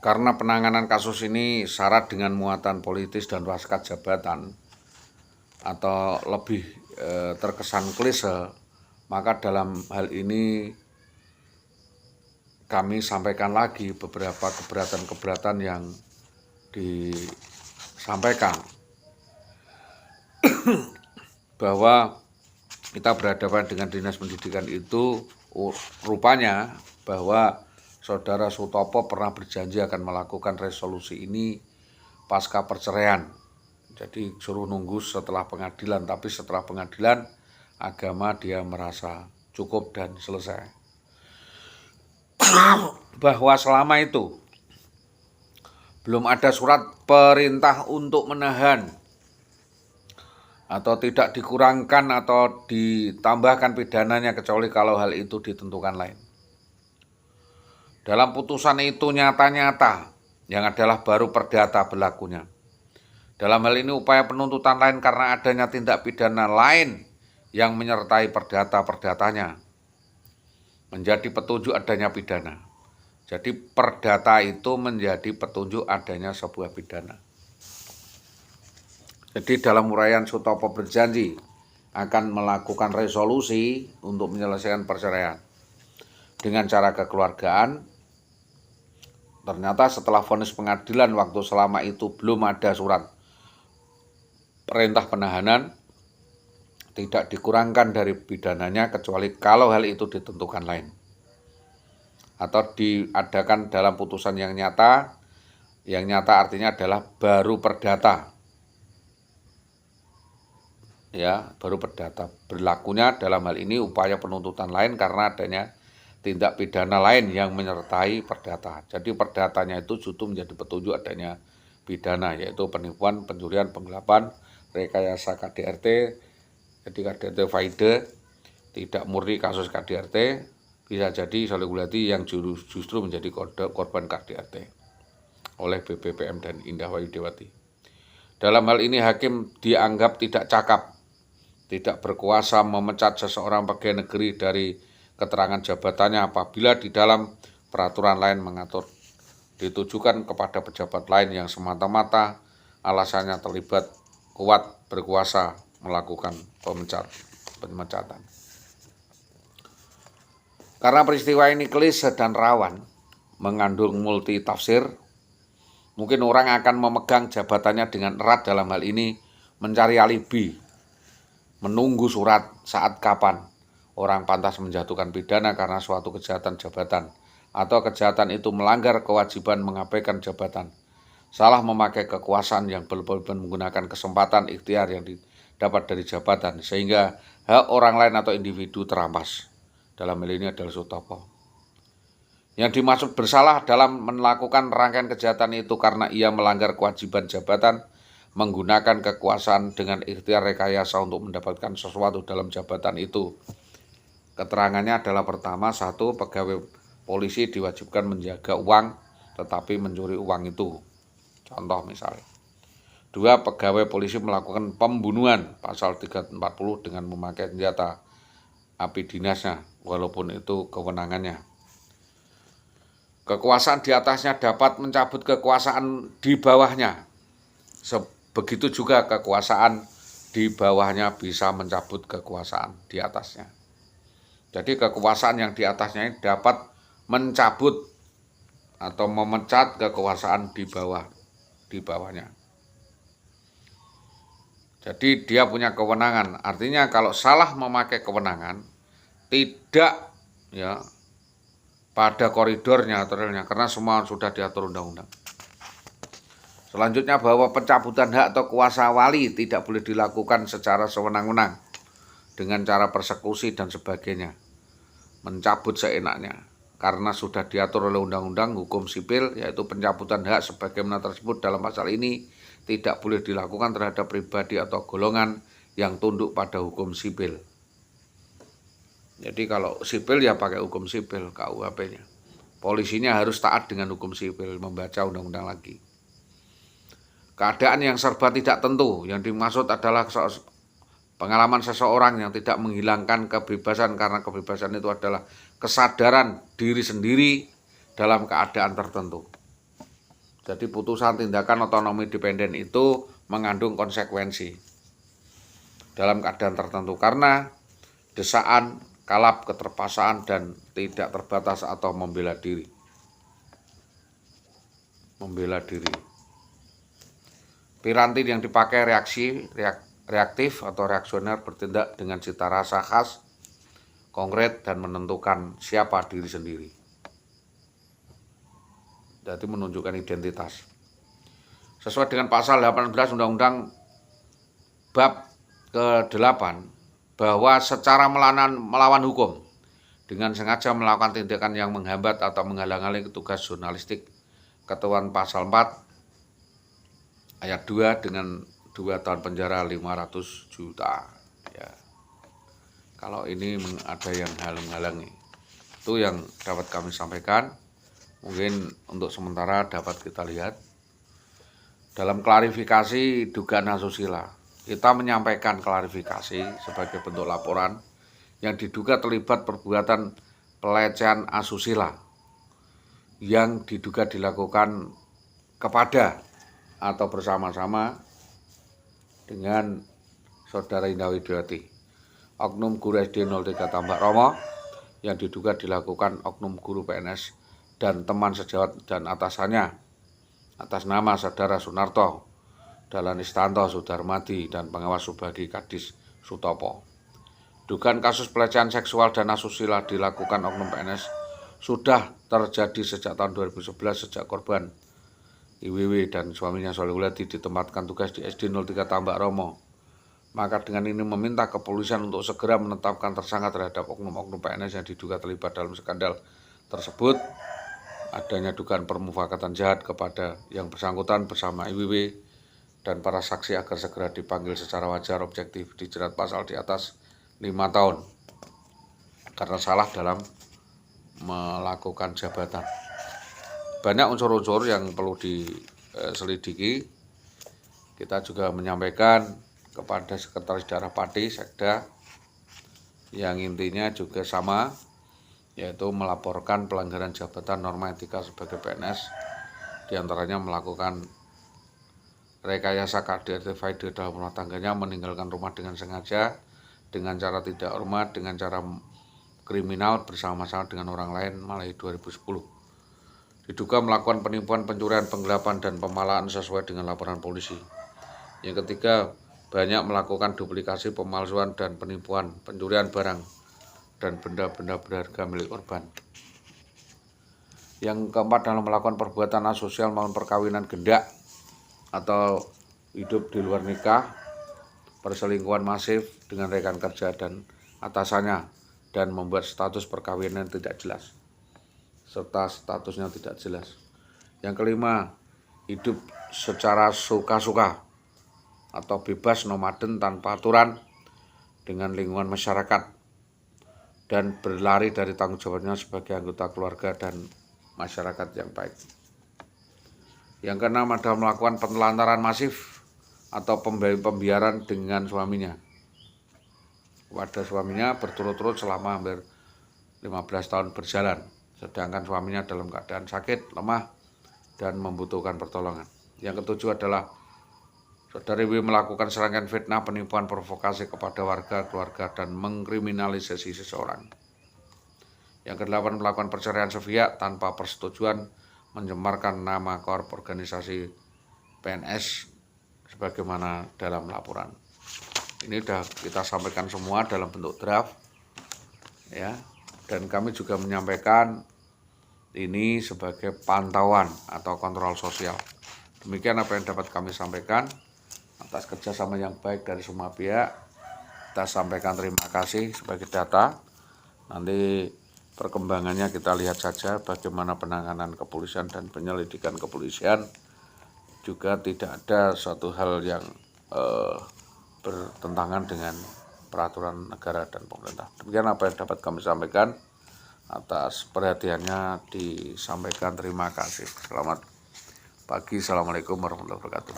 Karena penanganan kasus ini syarat dengan muatan politis dan waskat jabatan atau lebih terkesan klise, maka dalam hal ini kami sampaikan lagi beberapa keberatan-keberatan yang disampaikan bahwa kita berhadapan dengan Dinas Pendidikan itu rupanya bahwa Saudara Sutopo pernah berjanji akan melakukan resolusi ini pasca perceraian. Jadi suruh nunggu setelah pengadilan, tapi setelah pengadilan agama dia merasa cukup dan selesai. Bahwa selama itu belum ada surat perintah untuk menahan atau tidak dikurangkan atau ditambahkan pidananya kecuali kalau hal itu ditentukan lain. Dalam putusan itu nyata-nyata yang adalah baru perdata berlakunya. Dalam hal ini upaya penuntutan lain karena adanya tindak pidana lain yang menyertai perdata-perdatanya menjadi petunjuk adanya pidana. Jadi perdata itu menjadi petunjuk adanya sebuah pidana. Jadi dalam uraian Sutopo berjanji akan melakukan resolusi untuk menyelesaikan perceraian dengan cara kekeluargaan. Ternyata setelah vonis pengadilan waktu selama itu belum ada surat perintah penahanan, tidak dikurangkan dari pidananya kecuali kalau hal itu ditentukan lain atau diadakan dalam putusan yang nyata. Yang nyata artinya adalah baru perdata. Ya, baru perdata. Berlakunya dalam hal ini upaya penuntutan lain karena adanya tindak pidana lain yang menyertai perdata. Jadi perdatanya itu justru menjadi petunjuk adanya pidana, yaitu penipuan, pencurian, penggelapan, rekayasa KDRT. Jadi KDRT faide tidak murni kasus KDRT, bisa jadi Saligulati yang justru menjadi korban KDRT oleh BPPM dan Indah Wayu Dewati. Dalam hal ini hakim dianggap tidak cakap, tidak berkuasa memecat seseorang pegawai negeri dari keterangan jabatannya apabila di dalam peraturan lain mengatur ditujukan kepada pejabat lain yang semata-mata alasannya terlibat kuat berkuasa melakukan pemecatan. Karena peristiwa ini klise dan rawan, mengandung multi tafsir, mungkin orang akan memegang jabatannya dengan erat dalam hal ini mencari alibi, menunggu surat saat kapan orang pantas menjatuhkan pidana karena suatu kejahatan jabatan atau kejahatan itu melanggar kewajiban mengabaikan jabatan, salah memakai kekuasaan yang berlebihan menggunakan kesempatan ikhtiar yang didapat dari jabatan sehingga hak orang lain atau individu terampas. Dalam hal ini adalah Sutopo. Yang dimaksud bersalah dalam melakukan rangkaian kejahatan itu karena ia melanggar kewajiban jabatan, menggunakan kekuasaan dengan ikhtiar rekayasa untuk mendapatkan sesuatu dalam jabatan itu. Keterangannya adalah pertama, 1. Pegawai polisi diwajibkan menjaga uang tetapi mencuri uang itu. Contoh misalnya. 2. Pegawai polisi melakukan pembunuhan pasal 340 dengan memakai senjata api dinasnya walaupun itu kewenangannya. Kekuasaan di atasnya dapat mencabut kekuasaan di bawahnya. Begitu juga kekuasaan di bawahnya bisa mencabut kekuasaan di atasnya. Jadi kekuasaan yang di atasnya ini dapat mencabut atau memecat kekuasaan di bawahnya. Jadi dia punya kewenangan. Artinya kalau salah memakai kewenangan tidak ya pada koridornya aturannya karena semua sudah diatur undang-undang. Selanjutnya bahwa pencabutan hak atau kuasa wali tidak boleh dilakukan secara sewenang-wenang dengan cara persekusi dan sebagainya. Mencabut seenaknya karena sudah diatur oleh undang-undang hukum sipil, yaitu pencabutan hak sebagaimana tersebut dalam pasal ini tidak boleh dilakukan terhadap pribadi atau golongan yang tunduk pada hukum sipil. Jadi kalau sipil ya pakai hukum sipil KUHP-nya. Polisinya harus taat dengan hukum sipil, membaca undang-undang lagi. Keadaan yang serba tidak tentu, yang dimaksud adalah pengalaman seseorang yang tidak menghilangkan kebebasan karena kebebasan itu adalah kesadaran diri sendiri dalam keadaan tertentu. Jadi putusan tindakan otonomi dependen itu mengandung konsekuensi dalam keadaan tertentu karena desaan, kalap, keterpaksaan, dan tidak terbatas atau membela diri. Piranti yang dipakai reaktif atau reaksioner bertindak dengan cita rasa khas, konkret, dan menentukan siapa diri sendiri. Jadi menunjukkan identitas. Sesuai dengan pasal 18 Undang-Undang bab ke-8 bahwa secara melawan hukum dengan sengaja melakukan tindakan yang menghambat atau menghalang-halangi tugas jurnalistik ketentuan pasal 4 ayat 2 dengan 2 tahun penjara 500 juta. Ya. Kalau ini ada yang halang-halangi, itu yang dapat kami sampaikan. Mungkin untuk sementara dapat kita lihat. Dalam klarifikasi dugaan asusila, kita menyampaikan klarifikasi sebagai bentuk laporan yang diduga terlibat perbuatan pelecehan asusila yang diduga dilakukan kepada atau bersama-sama dengan Saudara Indah Widiawati, oknum guru SD 03 Tambak Romo, yang diduga dilakukan oknum guru PNS dan teman sejawat dan atasannya atas nama Saudara Sunarto, Dahlan Istanto Sudarmadi, dan pengawas Subadi Kadis Sutopo. Dugaan kasus pelecehan seksual dan asusila dilakukan oknum PNS sudah terjadi sejak tahun 2011 sejak korban IWW dan suaminya Solihuladi ditempatkan tugas di SD 03 Tambak Romo. Maka dengan ini meminta kepolisian untuk segera menetapkan tersangka terhadap oknum-oknum PNS yang diduga terlibat dalam skandal tersebut. Adanya dugaan permufakatan jahat kepada yang bersangkutan bersama IWW dan para saksi agar segera dipanggil secara wajar, objektif, dijerat pasal di atas 5 tahun karena salah dalam melakukan jabatan. Banyak unsur-unsur yang perlu diselidiki. Kita juga menyampaikan kepada Sekretaris Daerah Pati, Sekda, yang intinya juga sama, yaitu melaporkan pelanggaran jabatan norma etika sebagai PNS, diantaranya melakukan rekayasa KDRT faedah dalam rumah tangganya, meninggalkan rumah dengan sengaja, dengan cara tidak hormat, dengan cara kriminal bersama-sama dengan orang lain mulai 2010. Diduga melakukan penipuan, pencurian, penggelapan, dan pemalaan sesuai dengan laporan polisi. Yang ketiga, banyak melakukan duplikasi, pemalsuan, dan penipuan, pencurian barang dan benda-benda berharga milik korban. Yang keempat, dalam melakukan perbuatan asosial maupun perkawinan gendak atau hidup di luar nikah, perselingkuhan masif dengan rekan kerja dan atasannya, dan membuat status perkawinan tidak jelas serta statusnya tidak jelas. Yang kelima, hidup secara suka-suka atau bebas nomaden tanpa aturan dengan lingkungan masyarakat dan berlari dari tanggung jawabnya sebagai anggota keluarga dan masyarakat yang baik. Yang keenam, adalah melakukan penelantaran masif atau pembiaran dengan suaminya kepada suaminya berturut-turut selama hampir 15 tahun berjalan, sedangkan suaminya dalam keadaan sakit, lemah, dan membutuhkan pertolongan. Yang ketujuh adalah Saudari W melakukan serangkaian fitnah, penipuan, provokasi kepada warga, keluarga, dan mengkriminalisasi seseorang. Yang kedelapan, melakukan perceraian sepihak tanpa persetujuan, mencemarkan nama korp organisasi PNS sebagaimana dalam laporan. Ini sudah kita sampaikan semua dalam bentuk draft, ya. Dan kami juga menyampaikan ini sebagai pantauan atau kontrol sosial. Demikian apa yang dapat kami sampaikan. Atas kerjasama yang baik dari semua pihak, kita sampaikan terima kasih sebagai data. Nanti perkembangannya kita lihat saja bagaimana penanganan kepolisian dan penyelidikan kepolisian. Juga tidak ada suatu hal yang bertentangan dengan peraturan negara dan pemerintah. Demikian apa yang dapat kami sampaikan. Atas perhatiannya disampaikan terima kasih. Selamat pagi. Assalamualaikum warahmatullahi wabarakatuh.